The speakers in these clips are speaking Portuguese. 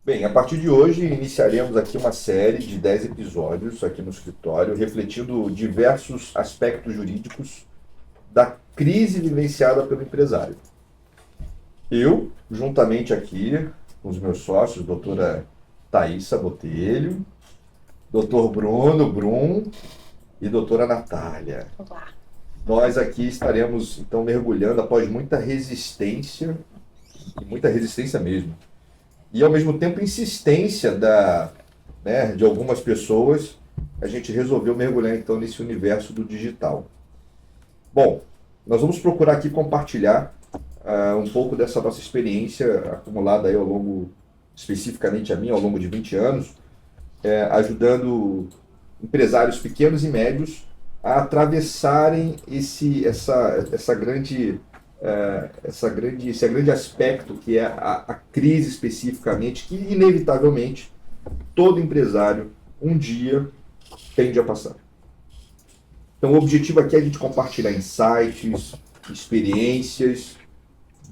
Bem, a partir de hoje iniciaremos aqui uma série de 10 episódios aqui no escritório, refletindo diversos aspectos jurídicos da crise vivenciada pelo empresário. Eu, juntamente aqui com os meus sócios, doutora Thaisa Botelho, doutor Bruno Brum e doutora Natália. Olá. Nós aqui estaremos então mergulhando após muita resistência mesmo, e ao mesmo tempo insistência de algumas pessoas, a gente resolveu mergulhar então nesse universo do digital. Bom, nós vamos procurar aqui compartilhar um pouco dessa nossa experiência acumulada aí ao longo, especificamente a minha, ao longo de 20 anos, ajudando empresários pequenos e médios a atravessarem esse grande aspecto que é a crise especificamente, que inevitavelmente todo empresário um dia tende a passar. Então o objetivo aqui é a gente compartilhar insights, experiências,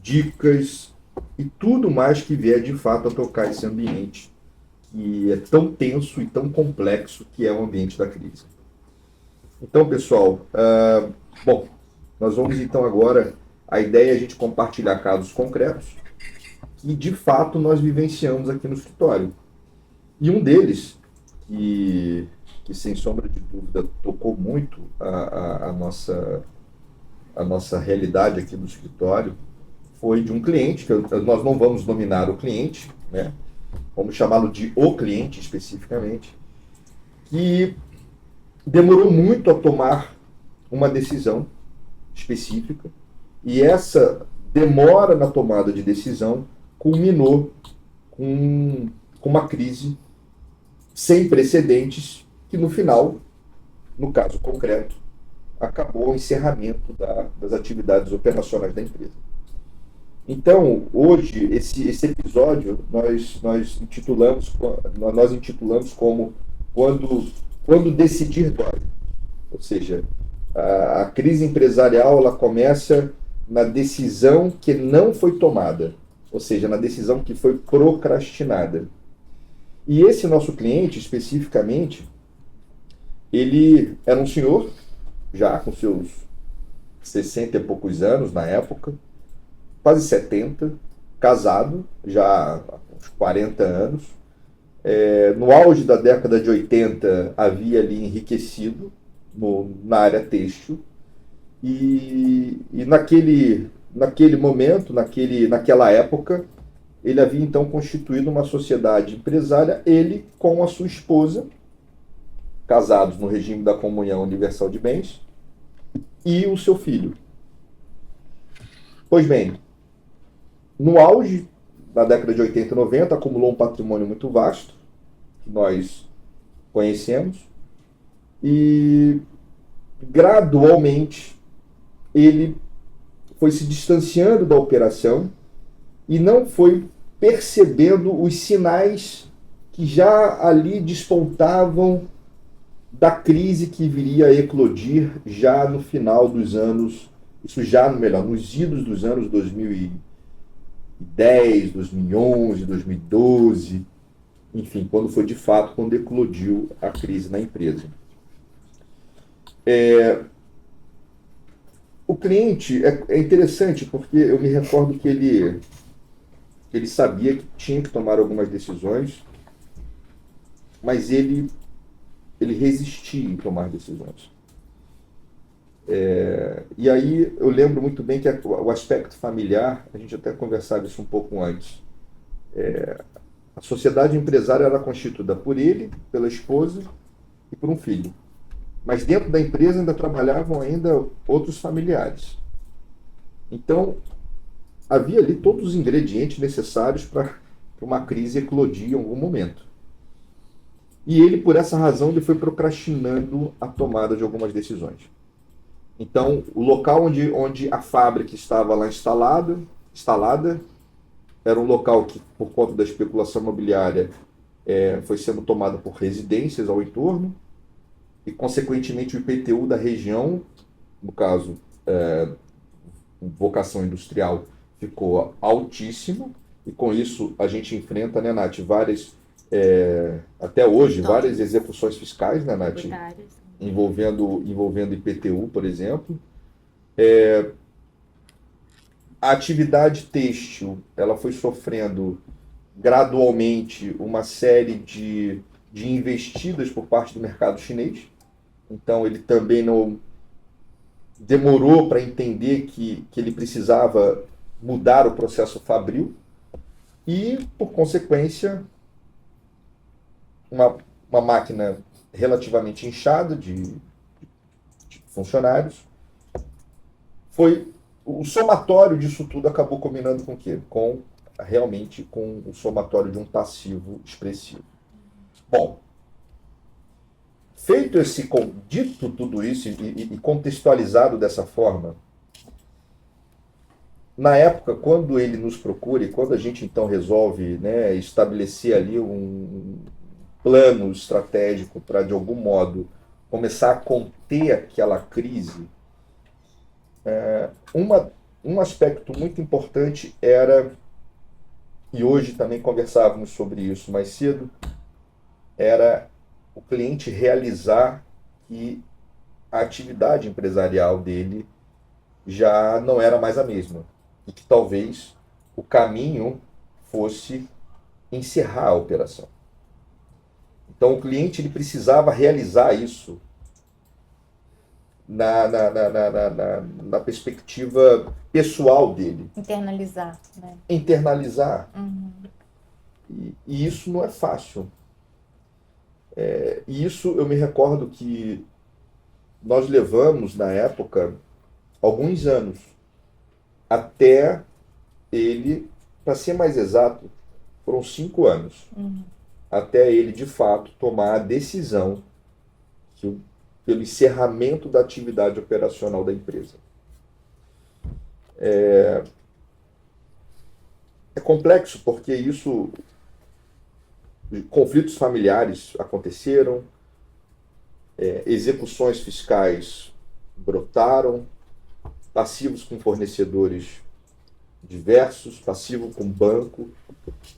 dicas e tudo mais que vier de fato a tocar esse ambiente que é tão tenso e tão complexo que é o ambiente da crise. Então, pessoal, bom, nós vamos então agora, a ideia é a gente compartilhar casos concretos que de fato nós vivenciamos aqui no escritório. E um deles, que sem sombra de dúvida tocou muito a nossa realidade aqui no escritório, foi de um cliente, nós não vamos nominar o cliente, né? Vamos chamá-lo de o cliente especificamente, que demorou muito a tomar uma decisão específica, e essa demora na tomada de decisão culminou com uma crise sem precedentes, que no final, no caso concreto, acabou o encerramento das atividades operacionais da empresa. Então, hoje, esse episódio nós intitulamos como quando decidir dói. Ou seja, a crise empresarial ela começa na decisão que não foi tomada, ou seja, na decisão que foi procrastinada. E esse nosso cliente, especificamente, ele era um senhor, já com seus 60 e poucos anos na época, quase 70, casado, já há uns 40 anos. No auge da década de 80, havia ali enriquecido na área têxtil. E naquele momento, naquela época, ele havia então constituído uma sociedade empresária, ele com a sua esposa, casados no regime da comunhão universal de bens, e o seu filho. Pois bem, no auge da década de 80 e 90, acumulou um patrimônio muito vasto, que nós conhecemos, e gradualmente ele foi se distanciando da operação e não foi percebendo os sinais que já ali despontavam da crise que viria a eclodir já no final dos anos, isso já nos idos dos anos 2010, 2011, 2012, enfim, quando foi de fato quando eclodiu a crise na empresa. O cliente é interessante porque eu me recordo que ele sabia que tinha que tomar algumas decisões, mas ele resistia em tomar decisões. E aí eu lembro muito bem que o aspecto familiar, a gente até conversava isso um pouco antes. A sociedade empresária era constituída por ele, pela esposa e por um filho. Mas dentro da empresa ainda trabalhavam ainda outros familiares. Então, havia ali todos os ingredientes necessários para uma crise eclodir em algum momento. E ele, por essa razão, ele foi procrastinando a tomada de algumas decisões. Então, o local onde a fábrica estava lá instalada era um local que, por conta da especulação imobiliária, foi sendo tomado por residências ao entorno, e, consequentemente, o IPTU da região, no caso, vocação industrial, ficou altíssimo, e com isso a gente enfrenta, né, Nath, várias, até hoje, várias execuções fiscais, né, Nath, envolvendo IPTU, por exemplo. A atividade têxtil, ela foi sofrendo gradualmente uma série de investidas por parte do mercado chinês. Então ele também não demorou para entender que ele precisava mudar o processo fabril e, por consequência, uma máquina relativamente inchada de funcionários. Foi o somatório disso tudo acabou combinando com o quê? Realmente com o somatório de um passivo expressivo. Bom, feito dito tudo isso e contextualizado dessa forma, na época, quando ele nos procura e quando a gente então resolve, né, estabelecer ali um plano estratégico para, de algum modo, começar a conter aquela crise, um aspecto muito importante era, e hoje também conversávamos sobre isso mais cedo, era o cliente realizar que a atividade empresarial dele já não era mais a mesma e que talvez o caminho fosse encerrar a operação. Então o cliente ele precisava realizar isso na perspectiva pessoal dele. Internalizar, né? Internalizar. Uhum. E isso não é fácil. E isso eu me recordo que nós levamos, na época, alguns anos, até ele, para ser mais exato, foram 5 anos, até ele, de fato, tomar a decisão pelo encerramento da atividade operacional da empresa. É complexo porque conflitos familiares aconteceram, execuções fiscais brotaram, passivos com fornecedores diversos, passivo com banco.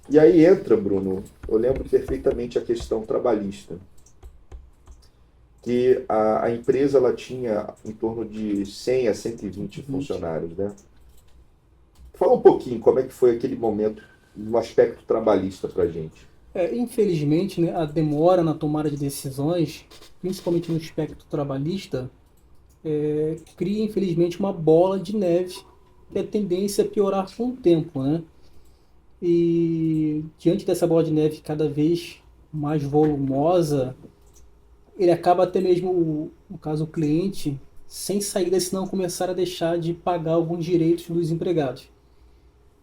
E aí entra, Bruno, eu lembro perfeitamente a questão trabalhista, que a empresa ela tinha em torno de 100 a 120 funcionários, né? Fala um pouquinho como é que foi aquele momento no aspecto trabalhista para a gente. Infelizmente, né, a demora na tomada de decisões, principalmente no aspecto trabalhista, cria, infelizmente, uma bola de neve que a tendência é piorar com o tempo, né? E diante dessa bola de neve cada vez mais volumosa, ele acaba até mesmo, no caso o cliente, sem saída se não começar a deixar de pagar alguns direitos dos empregados.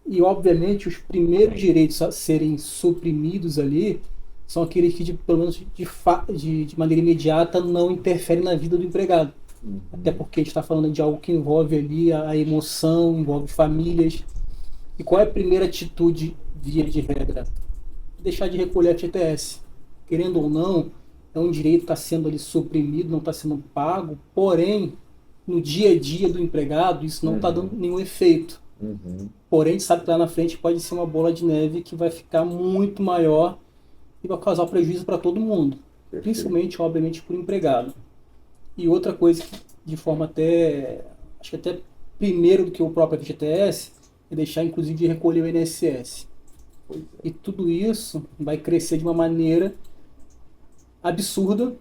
E, obviamente, os primeiros direitos a serem suprimidos ali são aqueles que, pelo menos de maneira imediata, não interferem na vida do empregado. Até porque a gente está falando de algo que envolve ali a emoção, envolve famílias. E qual é a primeira atitude, via de regra? Deixar de recolher FGTS. Querendo ou não, é um direito que está sendo ali suprimido, não está sendo pago, porém, no dia a dia do empregado, isso não está dando nenhum efeito. Porém, a gente sabe que lá na frente pode ser uma bola de neve que vai ficar muito maior e vai causar prejuízo para todo mundo. Perfeito. Principalmente, obviamente, para o empregado. E outra coisa que, de forma acho que até primeiro do que o próprio FGTS, é deixar, inclusive, de recolher o INSS. E tudo isso vai crescer de uma maneira absurda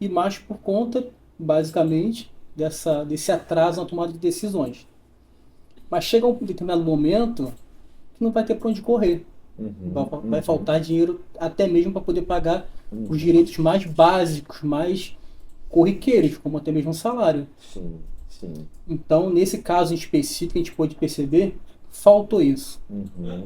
e mais por conta, basicamente, desse atraso na tomada de decisões. Mas chega um determinado momento que não vai ter para onde correr. Vai faltar dinheiro até mesmo para poder pagar os direitos mais básicos, mais corriqueiros, como até mesmo um salário. Sim. Então, nesse caso em específico, a gente pode perceber, faltou isso.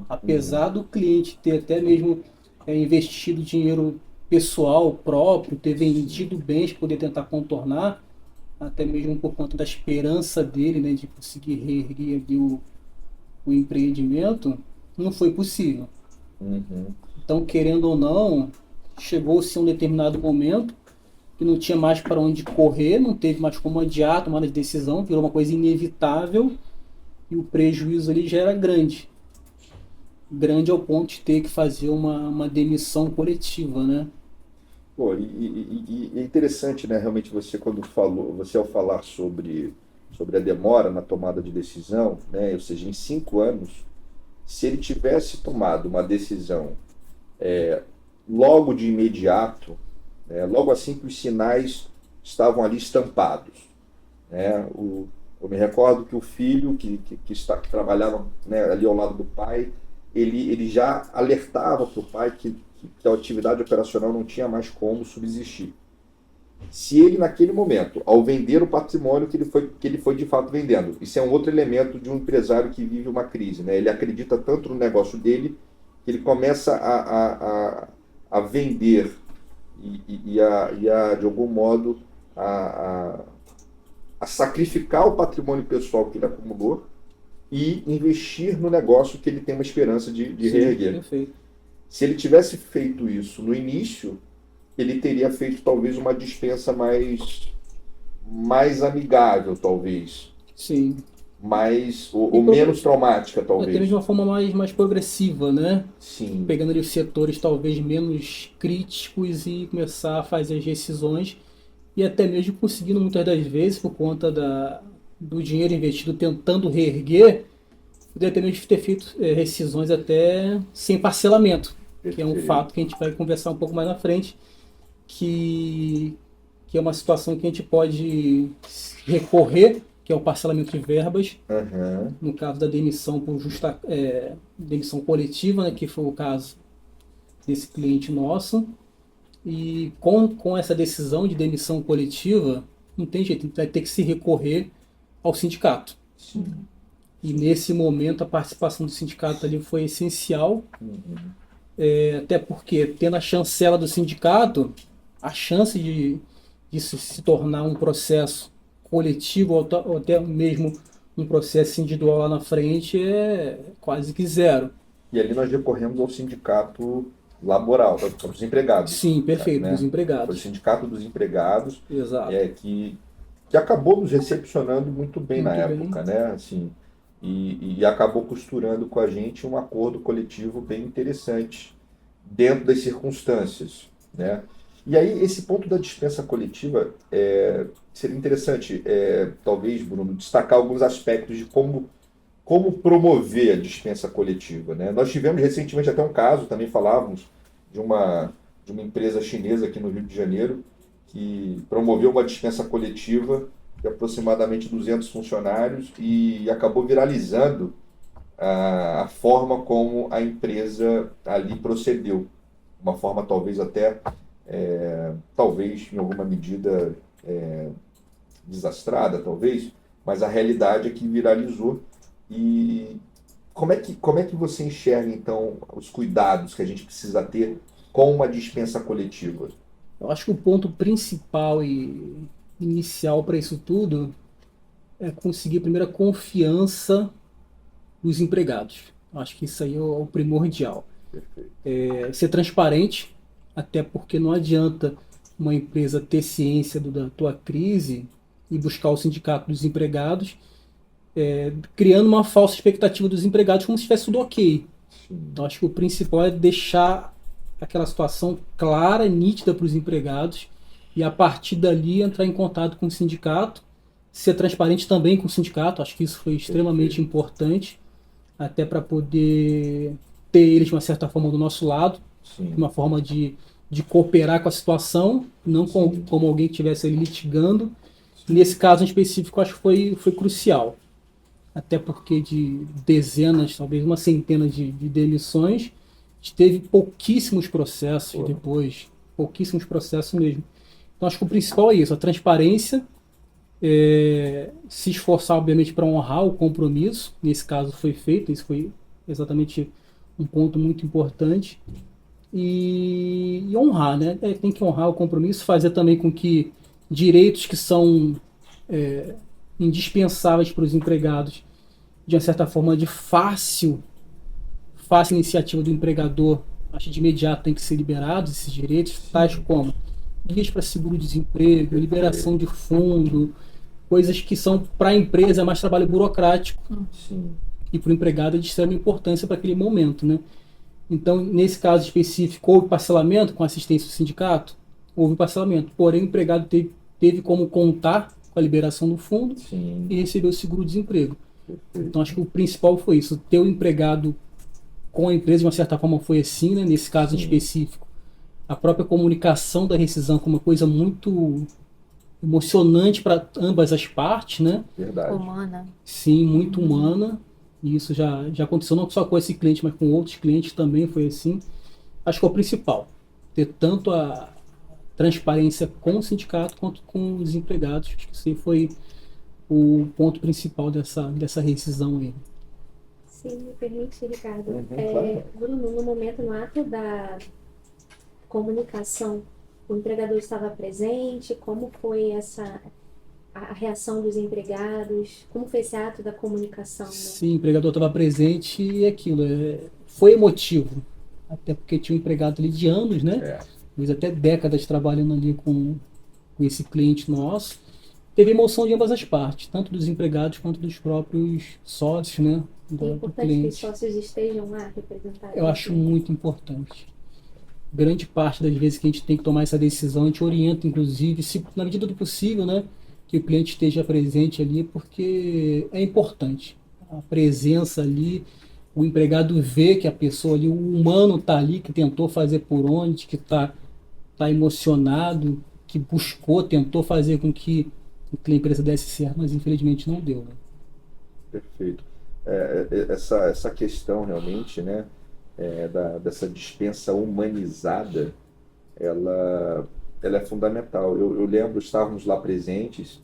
Apesar do cliente ter até mesmo investido dinheiro pessoal próprio, ter vendido bens para poder tentar contornar, até mesmo por conta da esperança dele, né, de conseguir reerguer ali o empreendimento, não foi possível. Então, querendo ou não, chegou-se a um determinado momento que não tinha mais para onde correr, não teve mais como adiar a tomada de decisão, virou uma coisa inevitável e o prejuízo ali já era grande. grande ao ponto de ter que fazer uma demissão coletiva, né? Pô, e é interessante, né? Realmente você ao falar sobre a demora na tomada de decisão, né? Ou seja, em 5 anos, se ele tivesse tomado uma decisão logo de imediato, né? Logo assim que os sinais estavam ali estampados, né? Eu me recordo que o filho que trabalhava, né, ali ao lado do pai, ele já alertava para o pai que a atividade operacional não tinha mais como subsistir. Se ele, naquele momento, ao vender o patrimônio que ele foi de fato vendendo, isso é um outro elemento de um empresário que vive uma crise, né? Ele acredita tanto no negócio dele que ele começa a vender de algum modo, a sacrificar o patrimônio pessoal que ele acumulou e investir no negócio que ele tem uma esperança de Sim, reerguer. perfeito. Se ele tivesse feito isso no início, ele teria feito talvez uma dispensa mais amigável, talvez, Sim. ou menos traumática, Até talvez. mesmo de uma forma mais progressiva, né? Sim, Pegando ali os setores talvez menos críticos e começar a fazer as decisões e até mesmo conseguindo muitas das vezes, por conta do dinheiro investido tentando reerguer, poder até mesmo ter feito rescisões até sem parcelamento, que é um perfeito. fato que a gente vai conversar um pouco mais na frente, que é uma situação que a gente pode recorrer, que é o parcelamento de verbas, Aham. no caso da demissão por demissão coletiva, né, que foi o caso desse cliente nosso. E com essa decisão de demissão coletiva, não tem jeito, vai ter que se recorrer ao sindicato. Sim. E nesse momento a participação do sindicato ali foi essencial, até porque tendo a chancela do sindicato, a chance de isso se tornar um processo coletivo ou até mesmo um processo individual lá na frente é quase que zero. E ali nós recorremos ao sindicato laboral, dos empregados. Sim, perfeito, Né? dos Foi o empregados. sindicato dos empregados Exato. que acabou nos recepcionando muito bem na Muito época, né? Assim, e acabou costurando com a gente um acordo coletivo bem interessante dentro das circunstâncias, né? E aí esse ponto da dispensa coletiva seria interessante, talvez, Bruno, destacar alguns aspectos de como promover a dispensa coletiva, né? Nós tivemos recentemente até um caso, também falávamos de uma empresa chinesa aqui no Rio de Janeiro que promoveu uma dispensa coletiva de aproximadamente 200 funcionários e acabou viralizando a forma como a empresa ali procedeu. Uma forma talvez até, talvez em alguma medida desastrada, talvez, mas a realidade é que viralizou. E como é que você enxerga, então, os cuidados que a gente precisa ter com uma dispensa coletiva? Eu acho que o ponto principal e inicial para isso tudo é conseguir primeiro a confiança dos empregados. Eu acho que isso aí é o primordial. Perfeito. Ser transparente, até porque não adianta uma empresa ter ciência da tua crise e buscar o sindicato dos empregados, criando uma falsa expectativa dos empregados como se estivesse tudo ok. Sim. Então acho que o principal é deixar aquela situação clara, nítida para os empregados e a partir dali entrar em contato com o sindicato, ser transparente também com o sindicato, acho que isso foi extremamente importante, até para poder ter eles de uma certa forma do nosso lado, Sim. uma forma de cooperar com a situação, não como alguém que estivesse ali litigando. Nesse caso em específico, acho que foi crucial. Até porque de dezenas, talvez uma centena de demissões, a gente teve pouquíssimos processos depois, pouquíssimos processos mesmo. Então acho que o principal é isso, a transparência, se esforçar obviamente para honrar o compromisso, nesse caso foi feito, isso foi exatamente um ponto muito importante, e honrar, né? Tem que honrar o compromisso, fazer também com que direitos que são indispensáveis para os empregados, de uma certa forma de fácil iniciativa do empregador, acho que de imediato tem que ser liberados esses direitos, tais como guias para seguro-desemprego, liberação de fundo, coisas que são para a empresa mais trabalho burocrático. Sim. e para o empregado é de extrema importância para aquele momento, né? Então, nesse caso específico, houve parcelamento com assistência do sindicato? Houve parcelamento, porém o empregado teve como contar com a liberação do fundo Sim. e recebeu o seguro-desemprego. Então, acho que o principal foi isso, ter o empregado com a empresa, de uma certa forma foi assim, né? Nesse caso em específico. A própria comunicação da rescisão foi uma coisa muito emocionante para ambas as partes, né? Verdade. Humana. Sim, muito humana. E isso já aconteceu não só com esse cliente, mas com outros clientes também foi assim. Acho que é o principal. Ter tanto a transparência com o sindicato quanto com os empregados. Acho que esse foi o ponto principal dessa rescisão aí. Sim, me permite, Ricardo. Claro. Bruno, no momento, no ato da comunicação, o empregador estava presente? Como foi a reação dos empregados? Como foi esse ato da comunicação? Né? Sim, o empregador estava presente e aquilo. Foi emotivo. Até porque tinha um empregado ali de anos, né? Talvez até décadas trabalhando ali com esse cliente nosso. Teve emoção de ambas as partes, tanto dos empregados quanto dos próprios sócios, né? É importante que os sócios estejam lá representados. Eu acho muito importante. Grande parte das vezes que a gente tem que tomar essa decisão, a gente orienta, inclusive, se, na medida do possível, né? Que o cliente esteja presente ali, porque é importante. A presença ali, o empregado vê que a pessoa ali, o humano está ali, que tentou fazer por onde, que está emocionado, que buscou, tentou fazer com que a empresa desse certo, mas infelizmente não deu. Né? Perfeito. Essa questão realmente, né, dessa dispensa humanizada, ela é fundamental. Eu lembro, estávamos lá presentes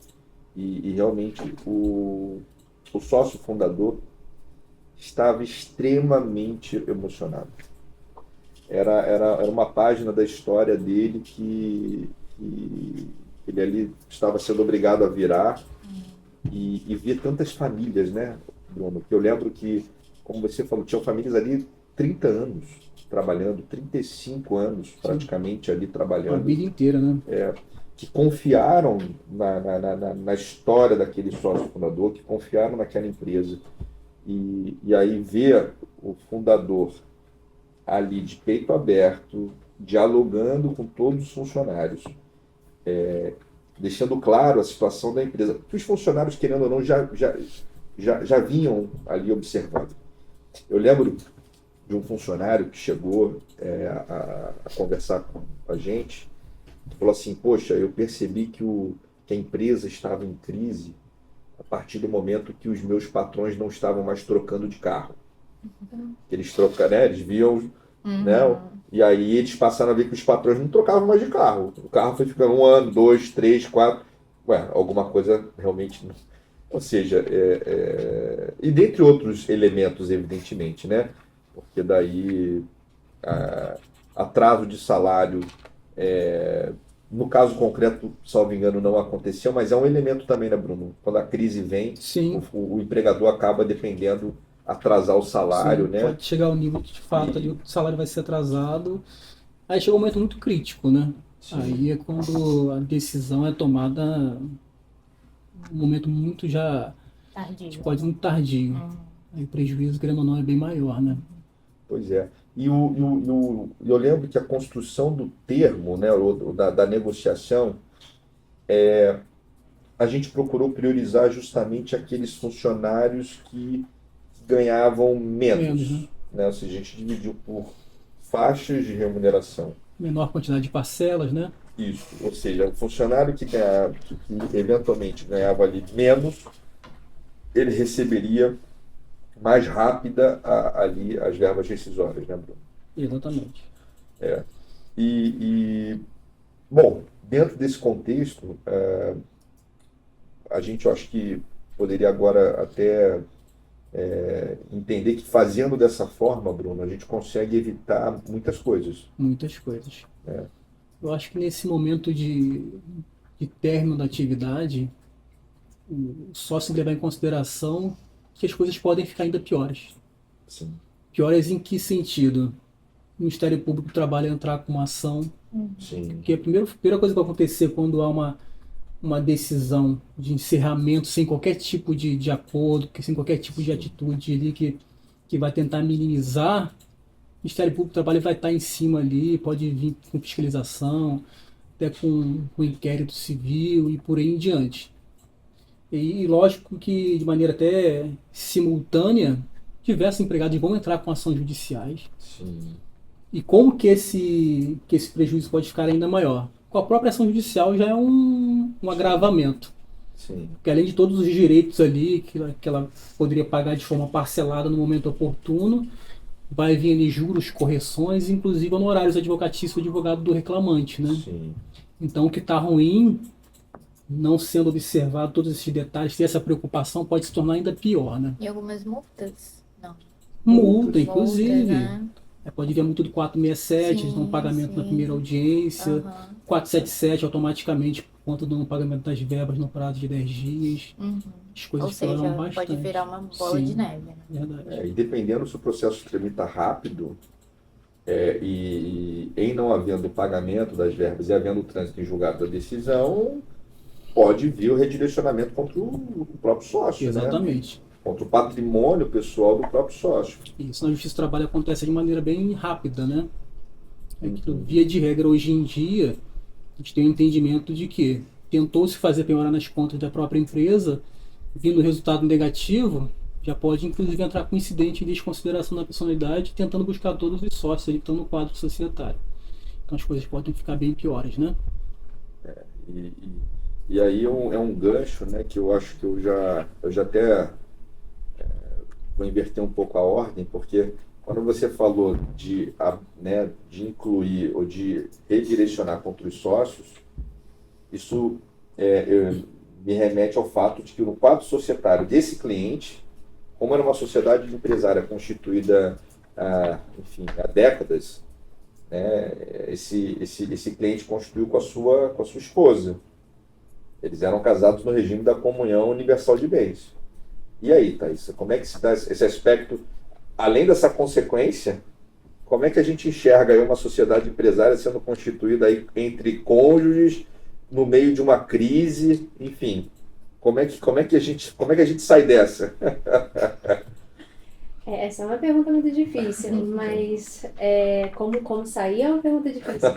e realmente o sócio fundador estava extremamente emocionado. Era uma página da história dele que ele ali estava sendo obrigado a virar e ver tantas famílias, né, Bruno? Que eu lembro que, como você falou, tinham famílias ali 30 anos trabalhando, 35 anos praticamente ali trabalhando. A vida inteira, né? Que confiaram na história daquele sócio fundador, que confiaram naquela empresa. E aí ver o fundador ali de peito aberto, dialogando com todos os funcionários, deixando claro a situação da empresa, que os funcionários, querendo ou não, já vinham ali observando. Eu lembro de um funcionário que chegou a conversar com a gente, que falou assim: poxa, eu percebi que a empresa estava em crise a partir do momento que os meus patrões não estavam mais trocando de carro. Eles trocaram, né? Eles viam, né? E aí eles passaram a ver que os patrões não trocavam mais de carro. O carro foi ficando 1 ano, 2, 3, 4. Alguma coisa realmente não. Ou seja, e dentre outros elementos, evidentemente, né? Porque daí atraso de salário, no caso concreto, salvo engano, não aconteceu, mas é um elemento também, né, Bruno? Quando a crise vem, o empregador acaba dependendo atrasar o salário, Sim, né? pode chegar ao nível de fato ali o salário vai ser atrasado. Aí chega um momento muito crítico, né? Sim. Aí é quando a decisão é tomada um momento muito já tardio. Pode muito tardio. Aí o prejuízo, querendo ou não, é bem maior, né? Pois é. E eu lembro que a construção do termo, né, da negociação, a gente procurou priorizar justamente aqueles funcionários que ganhavam menos, né? Ou seja, a gente dividiu por faixas de remuneração. Menor quantidade de parcelas, né? Isso. Ou seja, o funcionário que eventualmente ganhava ali menos, ele receberia mais rápida ali as verbas rescisórias, né, Bruno? Exatamente. Bom, dentro desse contexto, a gente, eu acho que poderia agora até entender que fazendo dessa forma, Bruno, a gente consegue evitar muitas coisas. Muitas coisas. Eu acho que nesse momento de término da atividade, só se levar em consideração que as coisas podem ficar ainda piores. Sim. Piores em que sentido? O Ministério Público do Trabalho entrar com uma ação. Sim. Porque a primeira coisa que vai acontecer quando há uma decisão de encerramento sem qualquer tipo de acordo, sem qualquer tipo de atitude ali que vai tentar minimizar, o Ministério Público do Trabalho vai estar em cima ali, pode vir com fiscalização, até com inquérito civil e por aí em diante. E lógico que de maneira até simultânea, diversos empregados vão entrar com ações judiciais. Sim. E como que esse prejuízo pode ficar ainda maior? Com a própria ação judicial já é um agravamento. Sim. Porque além de todos os direitos ali que ela poderia pagar de forma parcelada no momento oportuno, vai vir ali juros, correções, inclusive honorários advocatícios do advogado do reclamante, né? Sim. Então o que está ruim, não sendo observado todos esses detalhes, ter essa preocupação pode se tornar ainda pior, né? E algumas multas? Não. Multa, inclusive. Multas, né? Pode vir muito do 467, Sim, não pagamento na sim. primeira audiência. Aham. 477 automaticamente por conta do não pagamento das verbas no prazo de 10 dias. Uhum. As coisas Ou seja, pioram bastante. pode virar uma bola Sim. de neve, né? Verdade. E dependendo se o processo tramita rápido, e em não havendo pagamento das verbas e havendo o trânsito em julgado da decisão, pode vir o redirecionamento contra o próprio sócio, né? Exatamente. Contra o patrimônio pessoal do próprio sócio. Isso na Justiça do Trabalho acontece de maneira bem rápida, né? É que, Uhum. via de regra, hoje em dia, a gente tem um entendimento de que tentou-se fazer penhorar nas contas da própria empresa, vindo resultado negativo, já pode inclusive entrar com incidente de desconsideração da personalidade, tentando buscar todos os sócios ali que estão no quadro societário. Então as coisas podem ficar bem piores, né? E, e aí é um gancho, né, que eu acho que eu já até vou inverter um pouco a ordem, porque quando você falou né, de incluir ou de redirecionar contra os sócios, isso me remete ao fato de que no quadro societário desse cliente, como era uma sociedade empresária constituída enfim, há décadas, né, esse cliente constituiu com a sua esposa. Eles eram casados no regime da comunhão universal de bens. E aí, Thaís, como é que se dá esse aspecto, além dessa consequência, como é que a gente enxerga aí uma sociedade empresária sendo constituída aí entre cônjuges, no meio de uma crise, enfim, como é que a gente sai dessa? Essa é uma pergunta muito difícil, mas como sair é uma pergunta difícil.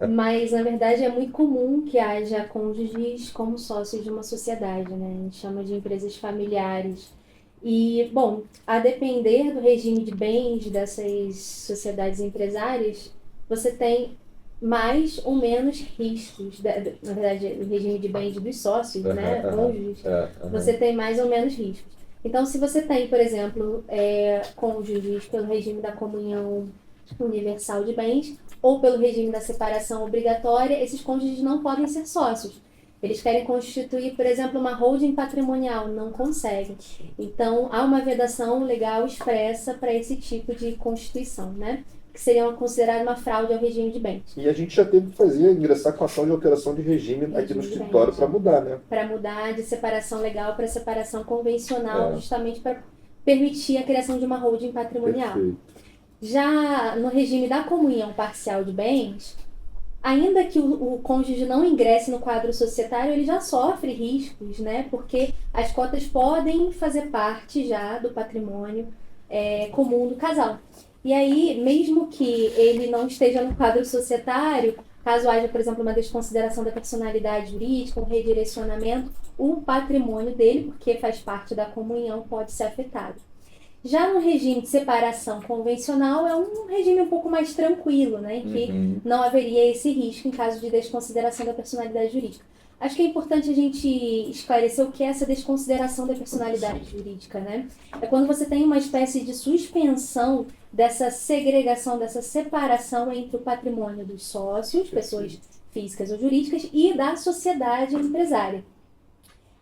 Mas, na verdade, é muito comum que haja cônjuges como sócios de uma sociedade, né? A gente chama de empresas familiares. E, bom, a depender do regime de bens dessas sociedades empresárias, você tem mais ou menos riscos. Na verdade, o regime de bens dos sócios, né? Cônjuges, você tem mais ou menos riscos. Então, se você tem, por exemplo, cônjuges pelo regime da comunhão universal de bens ou pelo regime da separação obrigatória, esses cônjuges não podem ser sócios. Eles querem constituir, por exemplo, uma holding patrimonial, não conseguem. Então, há uma vedação legal expressa para esse tipo de constituição, né? Que seria considerada uma fraude ao regime de bens. E a gente já teve que ingressar com ação de alteração de regime aqui no escritório para mudar, né? Para mudar de separação legal para separação convencional, justamente para permitir a criação de uma holding patrimonial. Perfeito. Já no regime da comunhão parcial de bens, ainda que o cônjuge não ingresse no quadro societário, ele já sofre riscos, né? Porque as cotas podem fazer parte já do patrimônio comum do casal. E aí, mesmo que ele não esteja no quadro societário, caso haja, por exemplo, uma desconsideração da personalidade jurídica, um redirecionamento, o patrimônio dele, porque faz parte da comunhão, pode ser afetado. Já no regime de separação convencional, é um regime um pouco mais tranquilo, né, em que não haveria esse risco em caso de desconsideração da personalidade jurídica. Acho que é importante a gente esclarecer o que é essa desconsideração da personalidade jurídica, né? É quando você tem uma espécie de suspensão dessa segregação, dessa separação entre o patrimônio dos sócios, pessoas físicas ou jurídicas, e da sociedade empresária.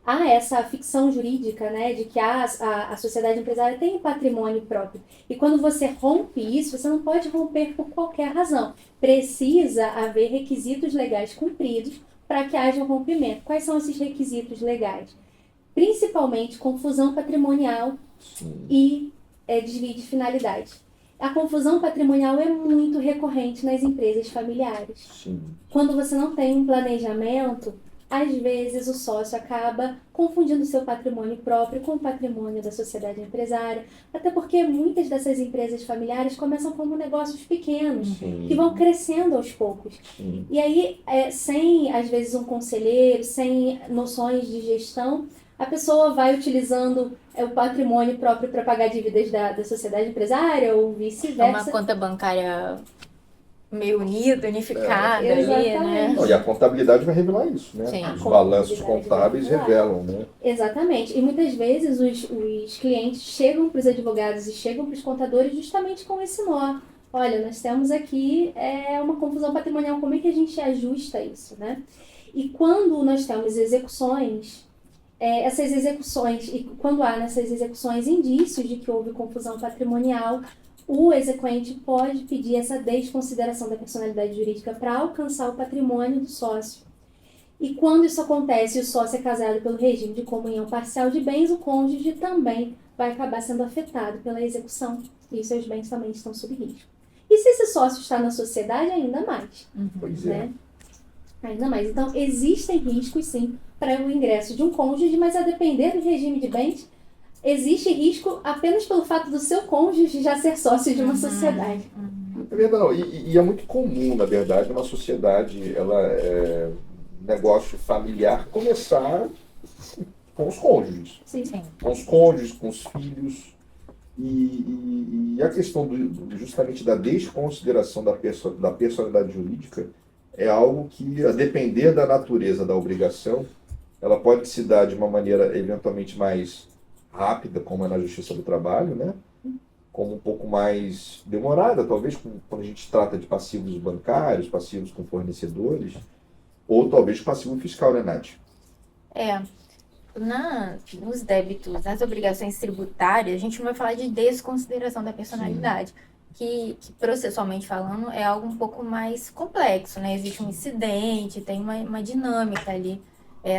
Há essa ficção jurídica, né, de que a sociedade empresária tem um patrimônio próprio. E quando você rompe isso, você não pode romper por qualquer razão. Precisa haver requisitos legais cumpridos para que haja um rompimento. Quais são esses requisitos legais? Principalmente confusão patrimonial e desvio de finalidade. A confusão patrimonial é muito recorrente nas empresas familiares. Sim. Quando você não tem um planejamento, às vezes o sócio acaba confundindo o seu patrimônio próprio com o patrimônio da sociedade empresária, até porque muitas dessas empresas familiares começam como negócios pequenos, Sim. que vão crescendo aos poucos. Sim. E aí, sem, às vezes, um conselheiro, sem noções de gestão, a pessoa vai utilizando o patrimônio próprio para pagar dívidas da sociedade empresária ou É uma vice-versa. conta bancária meio unida, unificada ali, Exatamente. né? Não, e a contabilidade vai revelar isso, né? Sim. Os A balanços contabilidade contábeis vai revelam, né? Exatamente. E muitas vezes os clientes chegam para os advogados e chegam para os contadores justamente com esse nó. Olha, nós temos aqui uma confusão patrimonial, como é que a gente ajusta isso, né? E quando nós temos execuções, essas execuções, e quando há nessas execuções indícios de que houve confusão patrimonial, o exequente pode pedir essa desconsideração da personalidade jurídica para alcançar o patrimônio do sócio. E quando isso acontece e o sócio é casado pelo regime de comunhão parcial de bens, o cônjuge também vai acabar sendo afetado pela execução e os seus bens também estão sob risco. E se esse sócio está na sociedade, ainda mais. Pois é. Né? Ainda mais. Então, existem riscos, sim, para o ingresso de um cônjuge, mas a depender do regime de bens, existe risco apenas pelo fato do seu cônjuge já ser sócio de uma sociedade. É verdade, não. E é muito comum, na verdade, uma sociedade, negócio familiar, começar com os cônjuges. Sim. Sim. Com os cônjuges, com os filhos. E a questão justamente da desconsideração da personalidade jurídica é algo que, a depender da natureza da obrigação, ela pode se dar de uma maneira eventualmente mais rápida, como é na Justiça do Trabalho, né? Como um pouco mais demorada, talvez quando a gente trata de passivos bancários, passivos com fornecedores, ou talvez passivo fiscal, né, Nath? Nos débitos, nas obrigações tributárias, a gente não vai falar de desconsideração da personalidade, que processualmente falando é algo um pouco mais complexo, né? Existe um incidente, tem uma dinâmica ali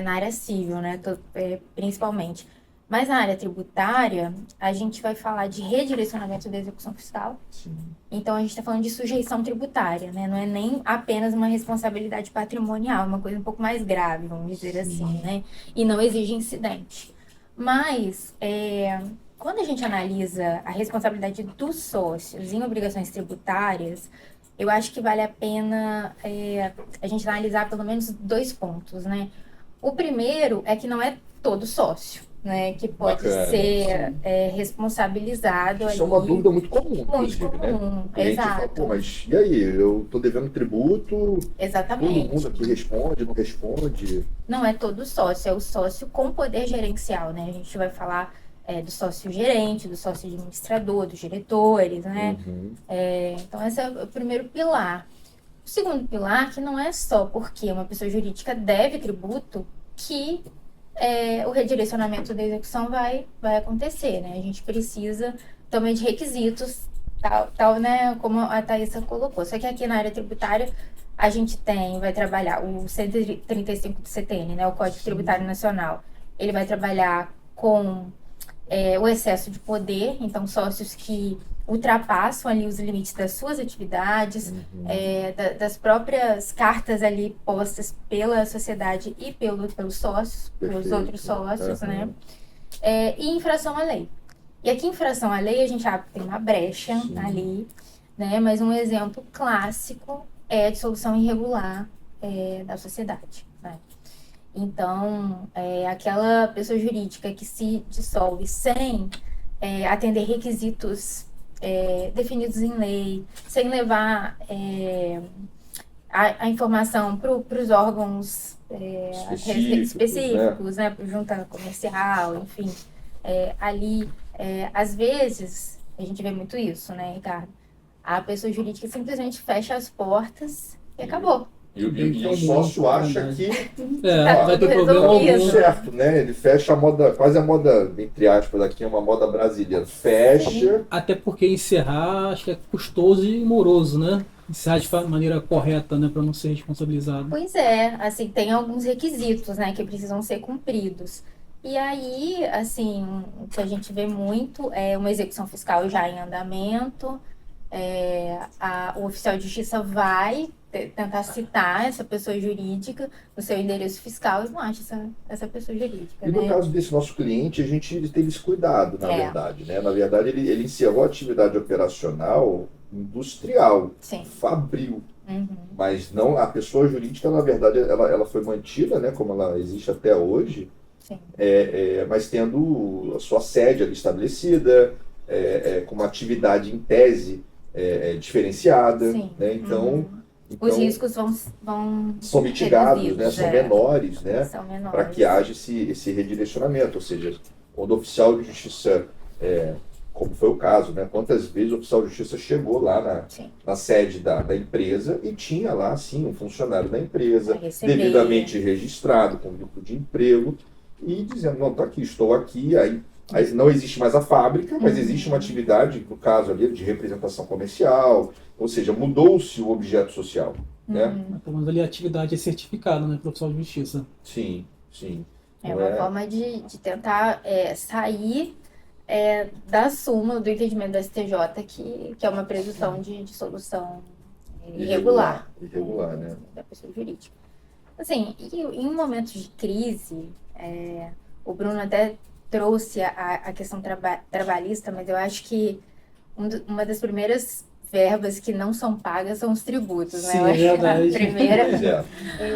na área civil, né? Principalmente. Mas na área tributária, a gente vai falar de redirecionamento da execução fiscal. Sim. Então, a gente está falando de sujeição tributária, né? Não é nem apenas uma responsabilidade patrimonial, é uma coisa um pouco mais grave, vamos dizer assim, né? E não exige incidente. Mas, quando a gente analisa a responsabilidade dos sócios em obrigações tributárias, eu acho que vale a pena a gente analisar pelo menos 2 pontos, né? O primeiro é que não é todo sócio, né, que pode Bacana, ser responsabilizado. Isso ali. é uma dúvida muito comum, Muito inclusive, né? comum, O cliente fala, exato. pô, mas e aí? Eu estou devendo tributo, todo Exatamente. mundo aqui responde, não responde. Não é todo sócio, é o sócio com poder gerencial, né? A gente vai falar do sócio gerente, do sócio administrador, dos diretores, né? Uhum. Então, esse é o primeiro pilar. O segundo pilar, que não é só porque uma pessoa jurídica deve tributo, que o redirecionamento da execução vai acontecer, né? A gente precisa também de requisitos, tal, né? Como a Thaisa colocou. Só que aqui na área tributária, a gente vai trabalhar o 135 do CTN, né? O Código Tributário Nacional. Ele vai trabalhar com o excesso de poder, então sócios que ultrapassam ali os limites das suas atividades, das próprias cartas ali postas pela sociedade e pelos sócios, pelos Perfeito. outros sócios, Uhum. né? E infração à lei. E aqui, infração à lei, a gente tem uma brecha Sim. ali, né? Mas um exemplo clássico é a dissolução irregular da sociedade, né? Então, aquela pessoa jurídica que se dissolve sem atender requisitos definidos em lei, sem levar a informação para os órgãos específicos, né? Para a junta comercial, enfim. Ali, às vezes, a gente vê muito isso, né, Ricardo? A pessoa jurídica simplesmente fecha as portas e acabou. E o sócio acha que vai ter tudo problema resolvido. algum. certo, né? Ele fecha a moda, quase a moda, entre aspas, aqui é uma moda brasileira. Fecha. Até porque encerrar, acho que é custoso e moroso, né? Encerrar de maneira correta, né? Para não ser responsabilizado. Pois é, assim, tem alguns requisitos, né, que precisam ser cumpridos. E aí, assim, o que a gente vê muito é uma execução fiscal já em andamento, o oficial de justiça vai tentar citar essa pessoa jurídica no seu endereço fiscal e não acha essa pessoa jurídica, E no né? caso desse nosso cliente, ele teve esse cuidado, na É. verdade, né? Na verdade, ele encerrou a atividade operacional industrial, Sim. fabril, Uhum. mas não a pessoa jurídica, na verdade, ela foi mantida, né? Como ela existe até hoje, Sim. mas tendo a sua sede ali estabelecida, com uma atividade em tese diferenciada, Sim. né? Então, Os riscos vão são mitigados, né? reduzidos, São menores, né? São menores. Para que haja esse redirecionamento, ou seja, quando o oficial de justiça, como foi o caso, né? Quantas vezes o oficial de justiça chegou lá Sim. na sede da empresa e tinha lá, sim, um funcionário da empresa, Pra receber. devidamente registrado, com vínculo de emprego, e dizendo, não, estou aqui, aí não existe mais a fábrica, mas existe uma atividade, no caso ali, de representação comercial, ou seja, mudou-se o objeto social, né? Pelo menos ali a atividade é certificada, né, pelo oficial de justiça. Sim, sim. É Não uma forma de tentar sair da súmula do entendimento do STJ, que é uma presunção de solução irregular. Irregular, né? Da pessoa jurídica. Assim, e em momentos de crise, o Bruno até trouxe a questão trabalhista, mas eu acho que uma das primeiras verbas que não são pagas são os tributos, né? Sim, Eu acho que verdade. a primeira Pois é.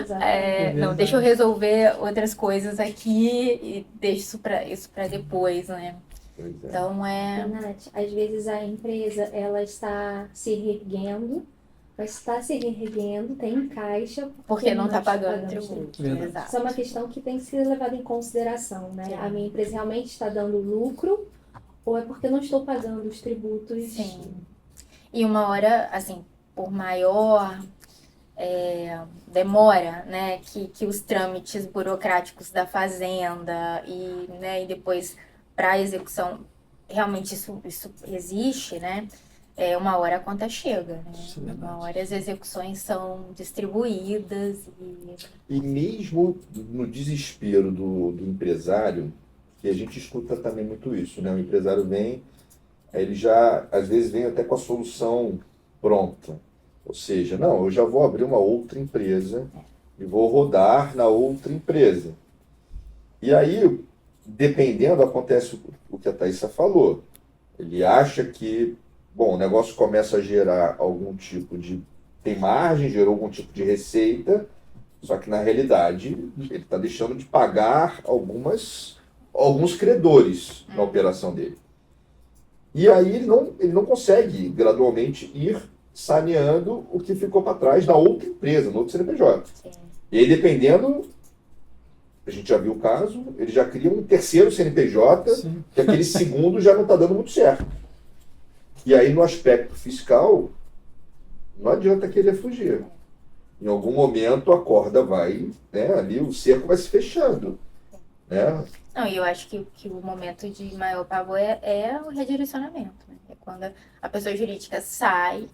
Exatamente. não, deixa eu resolver outras coisas aqui e deixo isso para depois, né? Pois é. Então Nath, às vezes a empresa ela está se reerguendo, mas está se reerguendo, tem caixa porque não está nós pagando pagamos tributo. Verdade. Exato. Isso é uma questão que tem que ser levada em consideração, né? Sim. A minha empresa realmente está dando lucro ou é porque eu não estou pagando os tributos? Sim. E uma hora, assim, por maior demora, né, que os trâmites burocráticos da fazenda e depois para a execução, realmente isso existe, né? Uma hora a conta chega, né? Isso é verdade. Uma hora as execuções são distribuídas E mesmo no desespero do empresário, que a gente escuta também muito isso, né? O empresário vem, ele já, às vezes, vem até com a solução pronta. Ou seja, não, eu já vou abrir uma outra empresa e vou rodar na outra empresa. E aí, dependendo, acontece o que a Thaisa falou. Ele acha que, bom, o negócio começa a gerar algum tipo de... tem margem, gerou algum tipo de receita, só que na realidade ele está deixando de pagar alguns credores na operação dele. E aí ele não consegue gradualmente ir saneando o que ficou para trás na outra empresa, no outro CNPJ. Sim. E aí, dependendo, a gente já viu o caso, ele já cria um terceiro CNPJ, Sim. que aquele segundo já não está dando muito certo. E aí, no aspecto fiscal, não adianta querer fugir. Em algum momento, a corda vai, né, ali o cerco vai se fechando. Né? Não, e eu acho que o momento de maior pavor é o redirecionamento, né? É quando a pessoa jurídica sai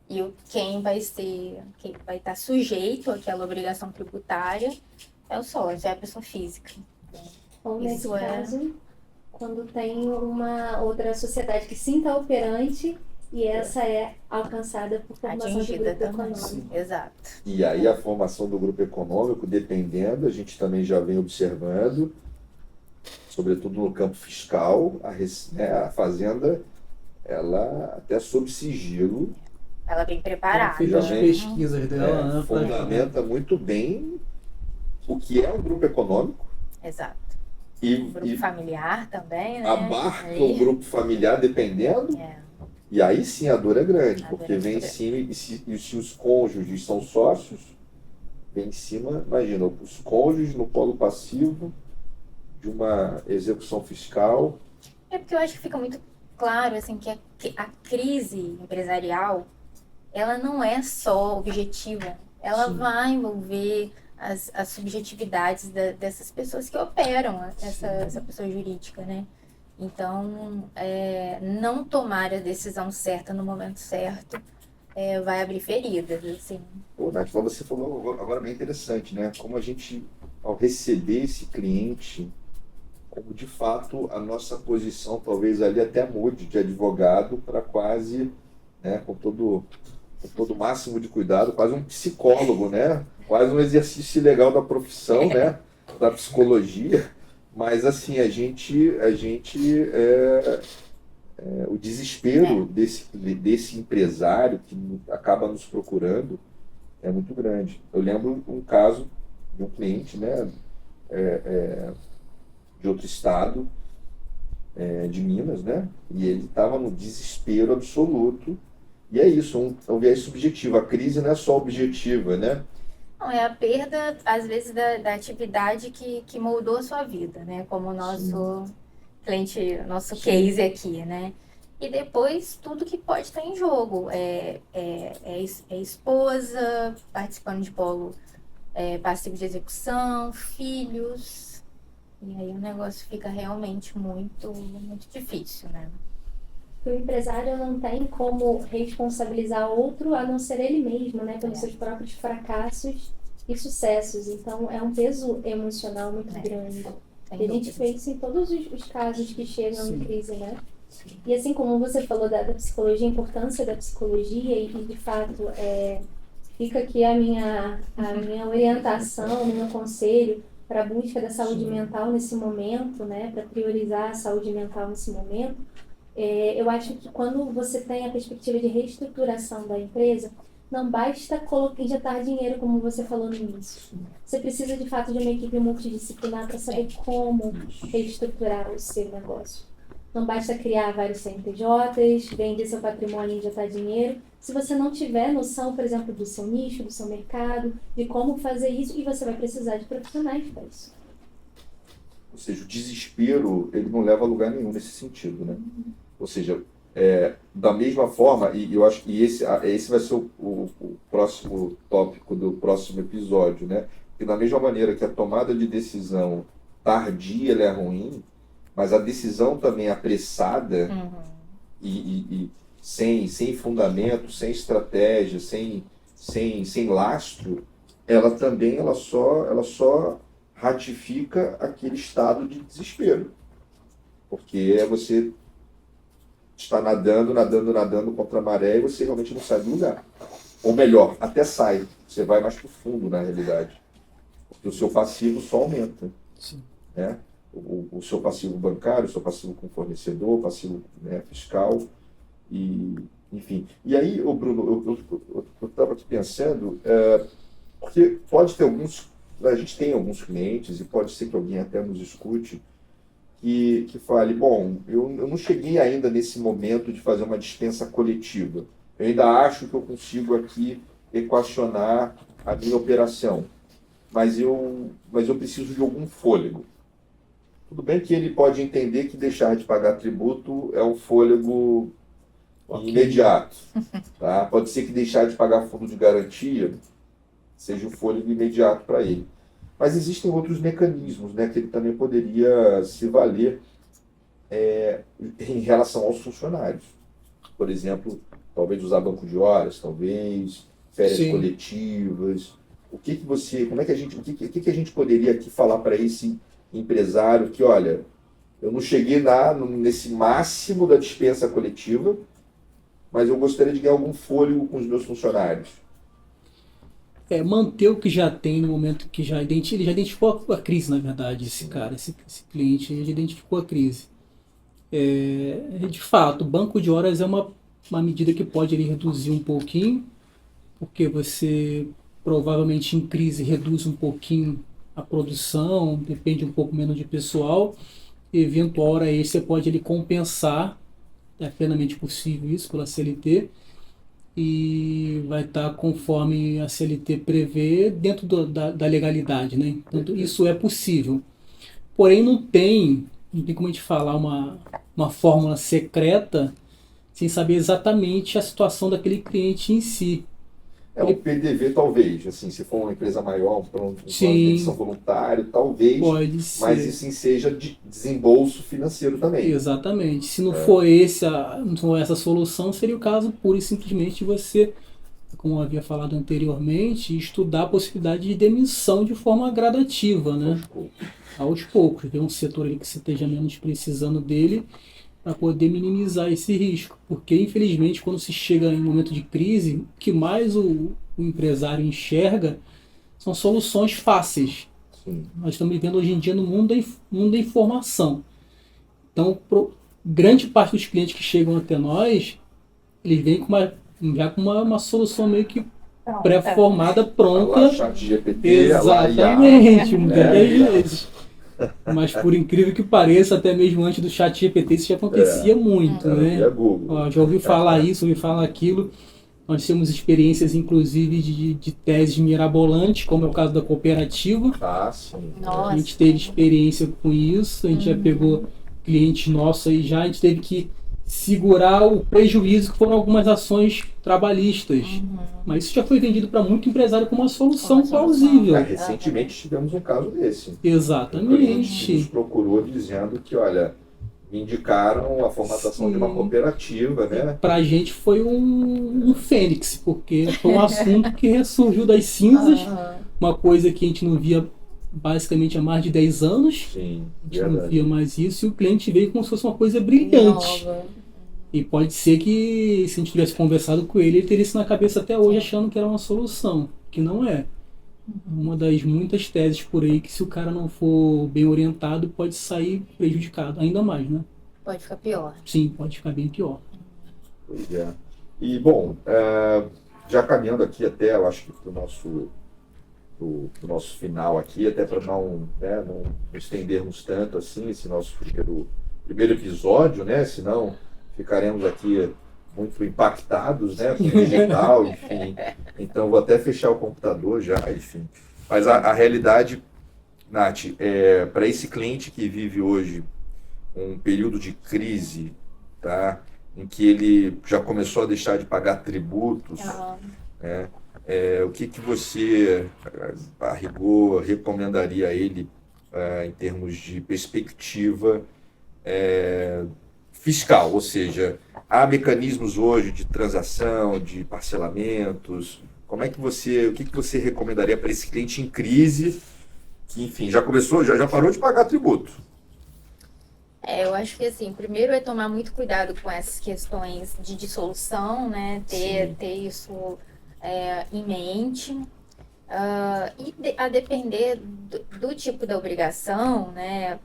e quem vai estar sujeito àquela obrigação tributária é o sócio, é a pessoa física. Ou nesse Isso é- caso, quando tem uma outra sociedade que sim está operante e essa é alcançada por formação de Atingida grupo também. econômico. Exato. E aí a formação do grupo econômico, dependendo, a gente também já vem observando, sobretudo no campo fiscal, a fazenda, ela até sob sigilo, Ela vem Ela preparada. fez Já as vem- pesquisas dela, né? pra- fundamenta muito bem o que é um grupo econômico Exato. e, O grupo e familiar também, né? abarca Aí- o grupo familiar dependendo, É. e aí sim a dor é grande, A dor porque é vem em grande. cima, e se os cônjuges são sócios, vem em cima, imagina, os cônjuges no polo passivo de uma execução fiscal. É porque eu acho que fica muito claro assim, que a crise empresarial ela não é só objetiva, ela Sim. vai envolver as subjetividades dessas pessoas que operam essa pessoa jurídica, né? Então, não tomar a decisão certa no momento certo vai abrir feridas, assim. Pô, Nath, você falou agora bem interessante, né? Como a gente, ao receber esse cliente, como de fato a nossa posição talvez ali até mude de advogado para quase né? Com todo o máximo de cuidado, quase um psicólogo, né? Quase um exercício legal da profissão, né? Da psicologia. Mas assim, o desespero desse empresário que acaba nos procurando é muito grande. Eu lembro um caso de um cliente, né? De outro estado, de Minas, né? E ele estava no desespero absoluto. E é isso, um viés subjetivo. A crise não é só objetiva, né? Não, é a perda, às vezes, da atividade que moldou a sua vida, né? Como o nosso cliente, nosso case aqui, né? E depois, tudo que pode estar em jogo. Esposa, participando de polo passivo de execução, filhos. E aí o negócio fica realmente muito, muito difícil, né? O empresário não tem como responsabilizar outro a não ser ele mesmo, né? Pelos seus próprios fracassos e sucessos. Então, é um peso emocional muito grande. E a gente vê isso em todos os casos que chegam em crise, né? E assim como você falou da psicologia, a importância da psicologia e de fato, fica aqui a minha orientação, o meu conselho para a busca da saúde mental nesse momento, né? Para priorizar a saúde mental nesse momento. Eu acho que quando você tem a perspectiva de reestruturação da empresa, não basta injetar dinheiro, como você falou no início. Você precisa, de fato, de uma equipe multidisciplinar para saber como reestruturar o seu negócio. Não basta criar vários CNPJs, vender seu patrimônio e injetar dinheiro, se você não tiver noção, por exemplo, do seu nicho, do seu mercado, de como fazer isso, e você vai precisar de profissionais para isso. Ou seja, o desespero, ele não leva a lugar nenhum nesse sentido, né? Ou seja, da mesma forma, e eu acho que esse vai ser o próximo tópico do próximo episódio, né? Que da mesma maneira que a tomada de decisão tardia ela é ruim, mas a decisão também apressada e sem fundamento, sem estratégia, sem lastro, ela só ratifica aquele estado de desespero. Porque você está nadando contra a maré e você realmente não sai do lugar. Ou melhor, até sai. Você vai mais para o fundo, na realidade. Porque o seu passivo só aumenta. Sim. Né? O seu passivo bancário, o seu passivo com fornecedor, o passivo, né, fiscal, enfim. E aí, Bruno, eu estava aqui pensando, porque pode ter a gente tem alguns clientes, e pode ser que alguém até nos escute, que fale, bom, eu não cheguei ainda nesse momento de fazer uma dispensa coletiva. Eu ainda acho que eu consigo aqui equacionar a minha operação, mas eu preciso de algum fôlego. Tudo bem que ele pode entender que deixar de pagar tributo é um fôlego imediato. Tá? Pode ser que deixar de pagar fundo de garantia seja o fôlego imediato para ele. Mas existem outros mecanismos, né, que ele também poderia se valer em relação aos funcionários. Por exemplo, talvez usar banco de horas, talvez férias coletivas. O que a gente poderia aqui falar para esse empresário que, olha, eu não cheguei nesse máximo da dispensa coletiva, mas eu gostaria de ganhar algum fôlego com os meus funcionários? Manter o que já tem no momento que ele já identificou a crise, na verdade, esse cara, esse cliente, ele já identificou a crise. De fato, o banco de horas é uma medida que pode reduzir um pouquinho, porque você provavelmente em crise reduz um pouquinho a produção, depende um pouco menos de pessoal, eventual hora extra você pode compensar, é plenamente possível isso pela CLT, e vai estar conforme a CLT prevê dentro da legalidade, né? Então isso é possível. Porém não tem como a gente falar uma fórmula secreta sem saber exatamente a situação daquele cliente em si. O PDV talvez, assim, se for uma empresa maior, uma demissão voluntária, talvez, pode ser. Mas assim seja de desembolso financeiro também. Exatamente. Se não for essa solução, seria o caso pura e simplesmente de você, como eu havia falado anteriormente, estudar a possibilidade de demissão de forma gradativa, né? Aos poucos. Ver um setor ali que você esteja menos precisando dele, para poder minimizar esse risco. Porque, infelizmente, quando se chega em um momento de crise, o que mais o empresário enxerga são soluções fáceis. Sim. Nós estamos vivendo hoje em dia no mundo da informação. Então, grande parte dos clientes que chegam até nós, eles vêm já com uma solução meio que pré-formada, pronta. Lá, chat GPT, Exatamente, muitas né? vezes. Mas por incrível que pareça, até mesmo antes do chat GPT isso já acontecia muito, né? É Google. Ó, já ouvi falar isso, ouvi falar aquilo. Nós temos experiências, inclusive, de teses mirabolantes, como é o caso da cooperativa. Ah, sim. Nossa. A gente teve experiência com isso, a gente já pegou clientes nossos aí já, a gente teve que segurar o prejuízo que foram algumas ações trabalhistas. Mas isso já foi vendido para muito empresário como uma solução plausível. Recentemente tivemos um caso desse. Um cliente Exatamente. nos procurou dizendo que, olha, me indicaram a formatação de uma cooperativa, né? Pra gente foi um fênix, porque foi um assunto que ressurgiu das cinzas, uma coisa que a gente não via basicamente há mais de 10 anos. Sim, A gente não via mais isso, e o cliente veio como se fosse uma coisa brilhante. Nova. E pode ser que, se a gente tivesse conversado com ele, ele teria isso na cabeça até hoje, achando que era uma solução, que não é. Uma das muitas teses por aí que, se o cara não for bem orientado, pode sair prejudicado, ainda mais, né? Pode ficar pior. Sim, pode ficar bem pior. Pois é. E, bom, já caminhando aqui até, eu acho que para o nosso final aqui, até para não estendermos tanto assim esse nosso primeiro episódio, né? Senão ficaremos aqui muito impactados, né, com o digital, enfim. Então vou até fechar o computador já, enfim. Mas a realidade, Nath, para esse cliente que vive hoje um período de crise, tá, em que ele já começou a deixar de pagar tributos, né, o que você, a rigor, recomendaria a ele em termos de perspectiva fiscal? Ou seja, há mecanismos hoje de transação, de parcelamentos. O que você recomendaria para esse cliente em crise que, enfim, já parou de pagar tributo? Eu acho que, assim, primeiro é tomar muito cuidado com essas questões de dissolução, né? Ter isso em mente. A depender do tipo da obrigação, né,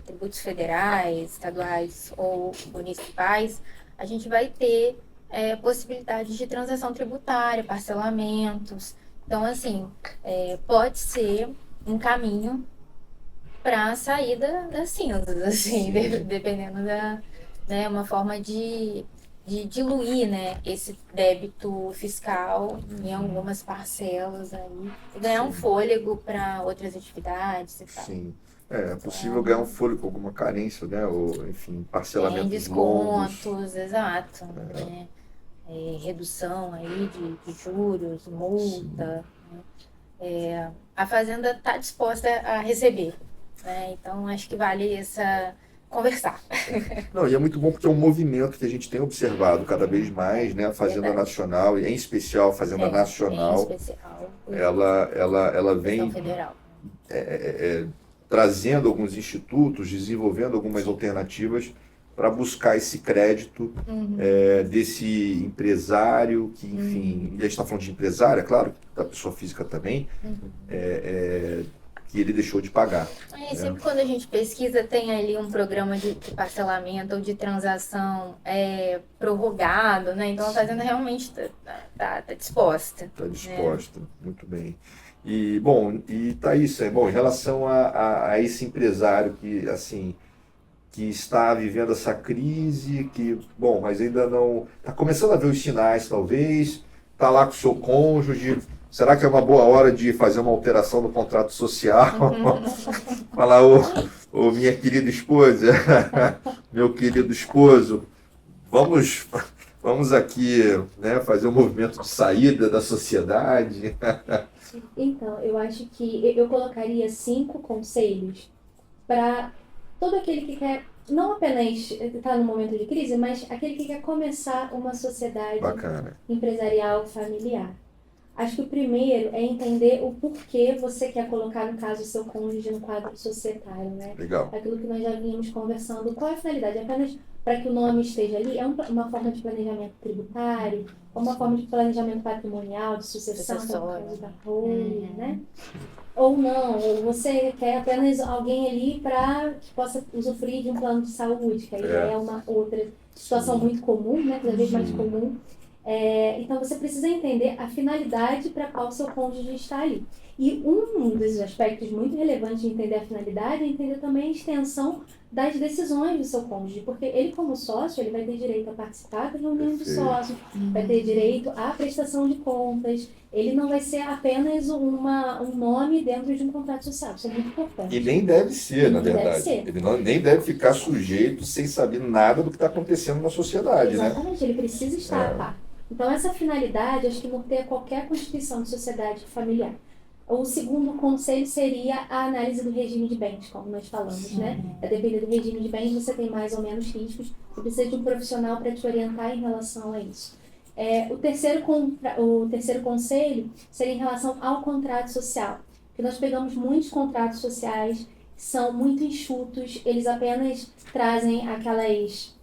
tributos federais, estaduais ou municipais, a gente vai ter possibilidades de transação tributária, parcelamentos. Então, assim, pode ser um caminho para a saída das cinzas, assim, dependendo uma forma de diluir, né, esse débito fiscal em algumas parcelas aí, e ganhar um fôlego para outras atividades e tal. Sim. É possível ganhar um fôlego com alguma carência, né? Ou, enfim, parcelamentos descontos, longos. exato. Né? Redução aí de juros, multa. Né? A Fazenda está disposta a receber. Né? Então, acho que vale conversar. Não, e é muito bom porque é um movimento que a gente tem observado cada vez mais, né? A Fazenda Nacional, e em especial a Fazenda Nacional, em especial, ela vem federal. Trazendo alguns institutos, desenvolvendo algumas alternativas para buscar esse crédito desse empresário que, enfim, e a gente está falando de empresário, é claro, da pessoa física também, que ele deixou de pagar. Sempre quando a gente pesquisa, tem ali um programa de parcelamento ou de transação prorrogado, né? Então a Fazenda realmente está disposta. Está disposta, muito bem. E, bom, Thaís, em relação a esse empresário que, assim, que está vivendo essa crise, que, bom, mas ainda não... Está começando a ver os sinais, talvez, está lá com o seu cônjuge. Será que é uma boa hora de fazer uma alteração no contrato social? Falar, minha querida esposa, meu querido esposo, vamos aqui, né, fazer um movimento de saída da sociedade? Então, eu acho que eu colocaria 5 conselhos para todo aquele que quer, não apenas estar no momento de crise, mas aquele que quer começar uma sociedade empresarial familiar. Acho que o primeiro é entender o porquê você quer colocar, no caso, o seu cônjuge no quadro societário, né? Legal. Aquilo que nós já vínhamos conversando. Qual é a finalidade? É apenas para que o nome esteja ali, é uma forma de planejamento tributário, é uma forma de planejamento patrimonial, de sucessão, como é o caso da Rony, né? Ou não, ou você quer apenas alguém ali para que possa usufruir de um plano de saúde, que aí é uma outra situação muito comum, né? Cada vez mais comum. Então você precisa entender a finalidade para qual o seu cônjuge está ali. E um dos aspectos muito relevantes de entender a finalidade é entender também a extensão das decisões do seu cônjuge, porque ele como sócio, ele vai ter direito a participar da reunião de sócio, vai ter direito à prestação de contas, ele não vai ser apenas um nome dentro de um contrato social, isso é muito importante. E nem deve ser, na Nem deve verdade. ser. Ele nem deve ficar sujeito sem saber nada do que está acontecendo na sociedade, né? Exatamente, ele precisa estar a par. Então essa finalidade, acho que norteia qualquer constituição de sociedade familiar. O segundo conselho seria a análise do regime de bens, como nós falamos, né? A depender do regime de bens, você tem mais ou menos riscos. Você precisa de um profissional para te orientar em relação a isso. O terceiro conselho seria em relação ao contrato social. Porque nós pegamos muitos contratos sociais que são muito enxutos, eles apenas trazem aqueles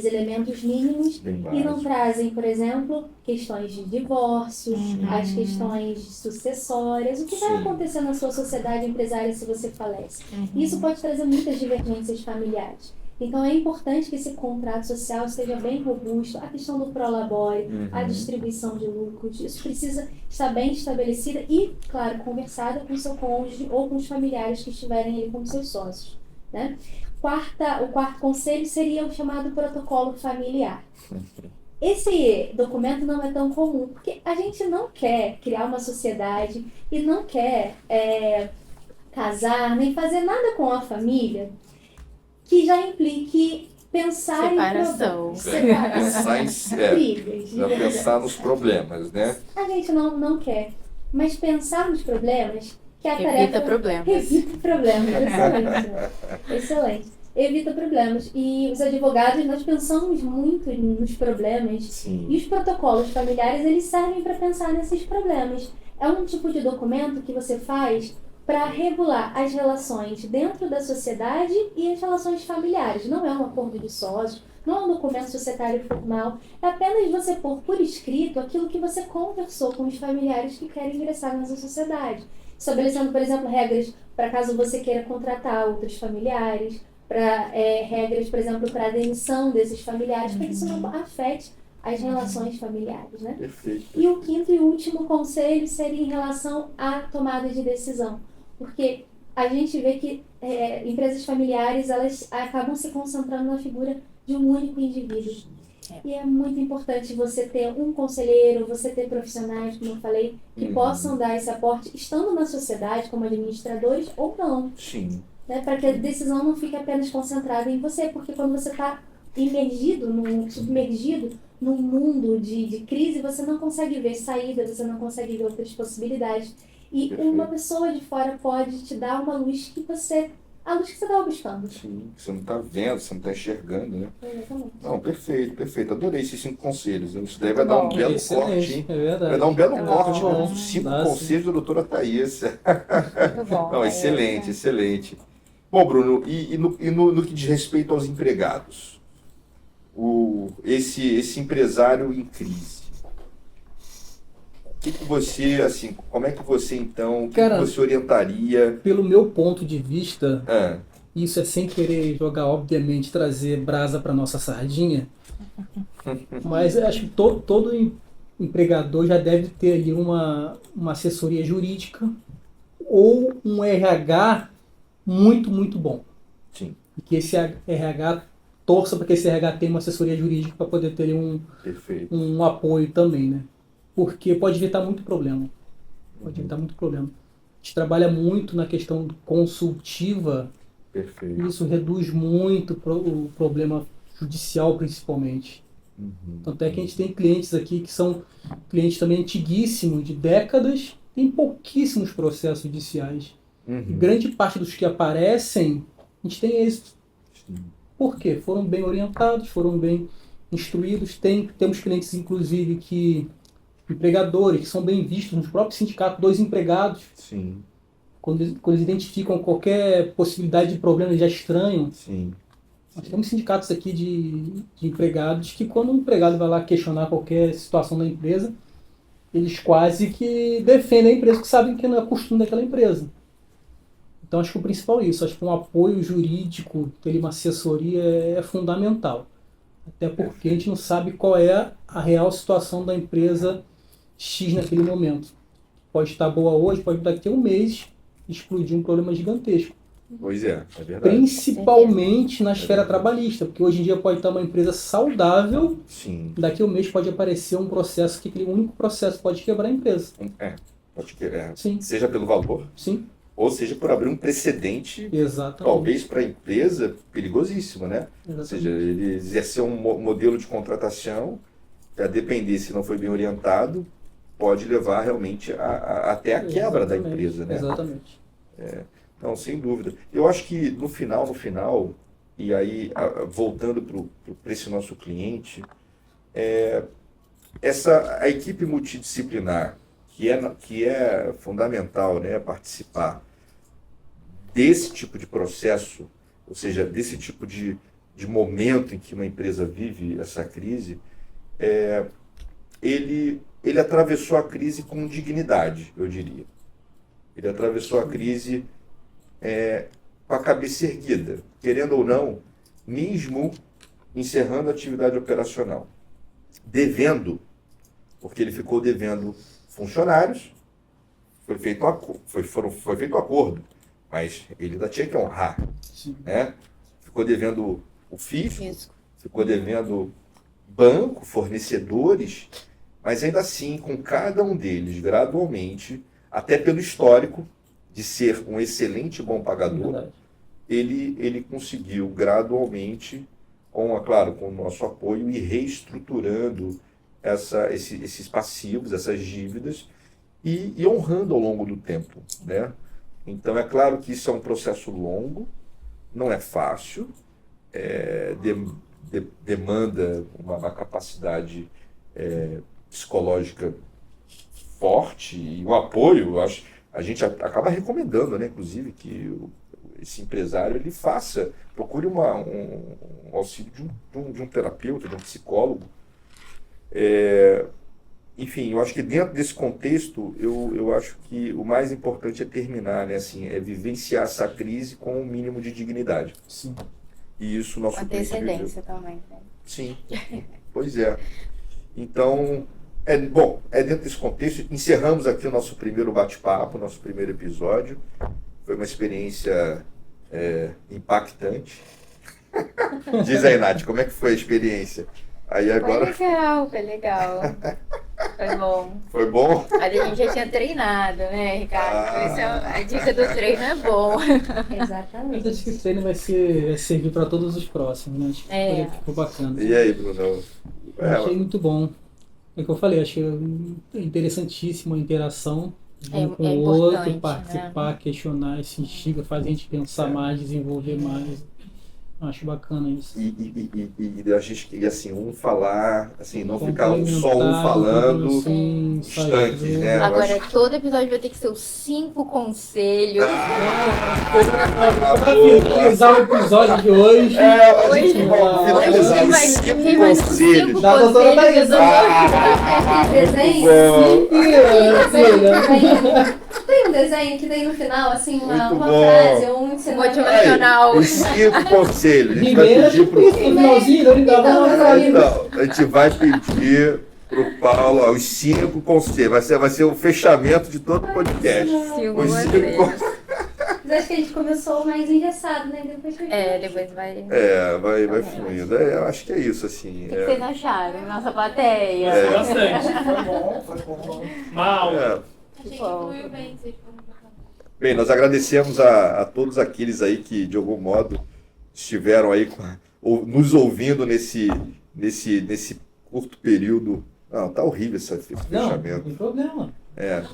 elementos mínimos e não trazem, por exemplo, questões de divórcio, as questões sucessórias, o que vai acontecer na sua sociedade empresária se você falece. Isso pode trazer muitas divergências familiares. Então é importante que esse contrato social esteja bem robusto, a questão do prolabore, a distribuição de lucros, isso precisa estar bem estabelecida e, claro, conversada com o seu cônjuge ou com os familiares que estiverem ali como seus sócios, né? O quarto conselho seria o chamado protocolo familiar. Esse documento não é tão comum, porque a gente não quer criar uma sociedade e não quer casar, nem fazer nada com a família que já implique pensar separação. Pensar nos problemas, né? A gente não quer, mas pensar nos problemas, que é a tarefa... Evita problemas. Evita problemas, excelente. Excelente. Evita problemas. E os advogados, nós pensamos muito nos problemas. Sim. E os protocolos familiares, eles servem para pensar nesses problemas. É um tipo de documento que você faz para regular as relações dentro da sociedade e as relações familiares. Não é um acordo de sócio, não é um documento societário formal, é apenas você pôr por escrito aquilo que você conversou com os familiares que querem ingressar nessa sociedade. Estabelecendo, por exemplo, regras para caso você queira contratar outros familiares, regras, por exemplo, para a demissão desses familiares, para que isso não afete as relações familiares, né? Perfeito. E o quinto e último conselho seria em relação à tomada de decisão. Porque a gente vê que empresas familiares, elas acabam se concentrando na figura de um único indivíduo. E é muito importante você ter um conselheiro, você ter profissionais, como eu falei, que possam dar esse aporte, estando na sociedade como administradores ou não. Sim. Né? Para que a decisão não fique apenas concentrada em você, porque quando você está submergido num mundo de crise, você não consegue ver saída, você não consegue ver outras possibilidades. E uma pessoa de fora pode te dar uma luz a luz que você estava buscando. Sim, você não está vendo, você não está enxergando, né? Exatamente. Não, perfeito. Adorei esses 5 conselhos. Isso daí vai dar um belo corte, hein? É verdade. Vai dar um belo corte bom. com os 5 Dá, conselhos da doutora Thaís. Muito bom. Não, excelente. Bom, Bruno, e no que diz respeito aos empregados? Esse empresário em crise. O que você, assim, como é que você então, o que você orientaria? Pelo meu ponto de vista, isso é sem querer jogar, obviamente, trazer brasa para nossa sardinha, mas acho que todo empregador já deve ter ali uma assessoria jurídica ou um RH muito, muito bom. Sim. E que esse RH torça para que esse RH tenha uma assessoria jurídica para poder ter um apoio também, né? Porque pode evitar muito problema. A gente trabalha muito na questão consultiva. Perfeito. E isso reduz muito o problema judicial, principalmente. Tanto é que a gente tem clientes aqui que são clientes também antiguíssimos, de décadas, tem pouquíssimos processos judiciais. E grande parte dos que aparecem, a gente tem êxito. Por quê? Foram bem orientados, foram bem instruídos. Temos clientes, inclusive, empregadores que são bem vistos nos próprios sindicatos, 2 empregados. Sim. Quando eles identificam qualquer possibilidade de problema, eles já estranham. Sim. Nós temos sindicatos aqui de empregados que, quando o empregado vai lá questionar qualquer situação da empresa, eles quase que defendem a empresa, que sabem que não é costume daquela empresa. Então, acho que o principal é isso. Acho que um apoio jurídico, ter uma assessoria é fundamental. Até porque a gente não sabe qual é a real situação da empresa X naquele momento. Pode estar boa hoje, pode daqui a um mês explodir um problema gigantesco. Pois é verdade. Principalmente na esfera trabalhista, porque hoje em dia pode estar uma empresa saudável, Sim. daqui a um mês pode aparecer um processo que aquele único processo pode quebrar a empresa. Pode querer. Sim, Seja pelo valor, sim, ou seja por abrir um precedente, exatamente. talvez para a empresa, perigosíssimo, né? Ou seja, ele exercer um modelo de contratação, a depender se não foi bem orientado, pode levar realmente até a quebra da Exatamente, empresa, né? Exatamente. Não, sem dúvida. Eu acho que no final, e aí voltando para esse nosso cliente, a equipe multidisciplinar, que é fundamental, né, participar desse tipo de processo, ou seja, desse tipo de momento em que uma empresa vive essa crise, ele atravessou a crise com dignidade, eu diria. Ele atravessou a crise com a cabeça erguida, querendo ou não, mesmo encerrando a atividade operacional, devendo, porque ele ficou devendo funcionários, foi feito acordo, mas ele ainda tinha que honrar, né? Ficou devendo o fisco, ficou devendo banco, fornecedores, mas ainda assim, com cada um deles, gradualmente, até pelo histórico de ser um excelente bom pagador, ele conseguiu gradualmente, com o nosso apoio, ir reestruturando esses passivos, essas dívidas, e honrando ao longo do tempo, né? Então, é claro que isso é um processo longo, não é fácil, demanda uma capacidade psicológica forte e um apoio. Eu acho, a gente acaba recomendando, né, inclusive, que esse empresário ele procure um auxílio de um terapeuta, de um psicólogo. Enfim, eu acho que dentro desse contexto, eu acho que o mais importante é terminar, né, assim, vivenciar essa crise com um mínimo de dignidade. Sim. E isso nosso Com antecedência também, né? Sim, pois é. Então, dentro desse contexto, encerramos aqui o nosso primeiro bate-papo, nosso primeiro episódio. Foi uma experiência impactante. Diz aí, Nath, como é que foi a experiência? Aí agora... Foi legal. Foi bom. Foi bom? Ali a gente já tinha treinado, né, Ricardo? A dica do treino é bom. Exatamente. Mas acho que o treino vai servir para todos os próximos, né? Acho que ficou bacana. E aí, Bruno? Eu achei muito bom. É o que eu falei, achei interessantíssima a interação de um com o outro, participar, né? Questionar, se instiga, faz a gente pensar mais, desenvolver mais. Acho bacana isso. E a gente queria, assim, falar, assim, não ficar só um falando instantes, né? Agora, todo episódio vai ter que ser os 5 conselhos. Para finalizar o episódio de hoje. A gente vai finalizar os 5 conselhos. Da doutora Thaís. Tem um desenho que tem no final, assim, uma Muito frase ou um ensinamento. Motivacional. Os 5 conselhos. A gente vai Primeiro, pedir pro... no finalzinho, ele dá Então, a gente vai pedir pro Paulo os 5 conselhos. Vai ser o fechamento de todo o podcast. Os 5 conselhos. Mas acho que a gente começou mais engessado, né? Depois Depois vai... Vai fluindo. Eu acho que é isso, assim. O que vocês acharam? Nossa plateia. Bastante. Foi bom. Mal. Bem, nós agradecemos a todos aqueles aí que, de algum modo, estiveram aí nos ouvindo nesse curto período. Não, tá horrível esse fechamento. Não tem problema.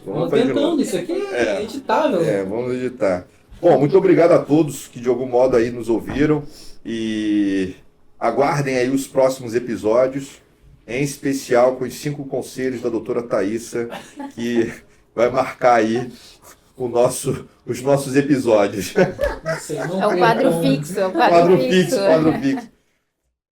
Vamos fazer de novo. Isso aqui é editável. Vamos editar. Bom, muito obrigado a todos que de algum modo aí nos ouviram e aguardem aí os próximos episódios, em especial com os 5 conselhos da doutora Thaísa, que vai marcar aí os nossos episódios. Não sei, não É o quadro percam. fixo, é o Quadro fixo, quadro fixo.